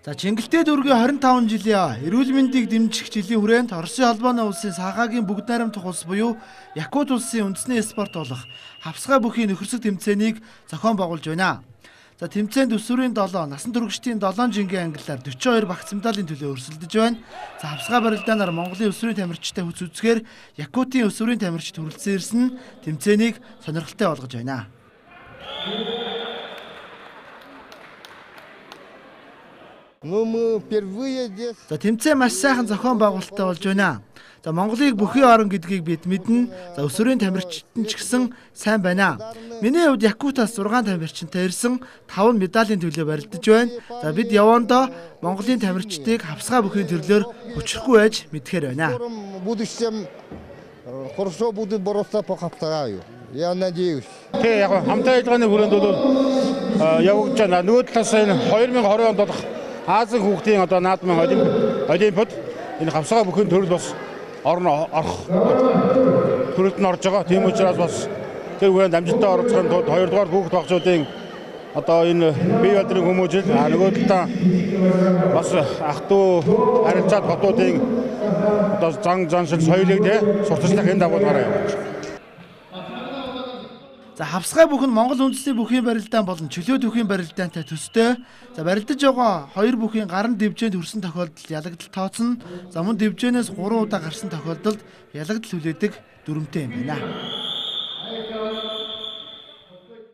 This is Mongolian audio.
За Чингэлтэй дүүргийн 25 жилийн эрүүл мэндийг дэмжих жилийн хүрээнд Оросын холбооны улсын саагагийн бүгд найрамдах улс буюу Якут улсын үндэсний спорт болох хавсгай бүхий нөхөрсөг тэмцээнийг зохион байгуулж байна. За тэмцээнд өсвөрийн 7, насан туршидын 7 жингийн ангиллаар 42 багц медалийн төлөө өрсөлдөж байна. За хавсгай барилдаанаар Монголын өсвөрийн тамирчтай хүч үзэхээр Якутын өсвөрийн тамирчид хүрэлцэн ирсэн тэмцээнийг сонирхолтой болгож байна. За тэмцээн маш сайхан зохион байгуулалттай болж байна. За Монголыг бүхий орон гэдгийг бид мэднэ. За өсвөрийн тамирчид нь ч гэсэн сайн байна. Миний хувьд Якутаас 6 тамирчинтай ирсэн 5 медалийн төлөө барилдаж байна. За бид явандаа Монголын тамирчдыг хавсгай бүхий төрлөөр хүчрэхгүй байж мэдхээр байна. Хорошо будет бороться по Хавсгаю. Я надеюсь. Тэг яг хамтаа ажиллагааны хүрээнд бол явагдаж байна. Нөгөө талаас энэ 2020 онд болох Азийн хүүхдийн одоо наадмын олимпиад энэ хавсгай бүхий төрөл бас орно орох төрөлд нь орж байгаа. Тийм учраас бас тэр хүрээнд амжилттай оролцохын тулд 2 дугаар хүүхд багцуудын одоо энэ бие балдрын хүмүүжил нөгөө талаа бас ах トゥ харилцаат хотуудын одоо заншил соёлыг сурталчлах энэ дагуулгаараа явуулж байна. За хавсгай бүхэн Монгол үндэсний бүхий барилдаан болон чөлөө бүхий барилдаантай төстэй. За барилдаж байгаа 2 бүхийн гарна дивжээнд хүрсэн тохиолдолд ялагдал тооцно. За мөн дивжээнээс 3 удаа гарсан тохиолдолд ялагдал хүлээдэг дүрмтэй юм байна.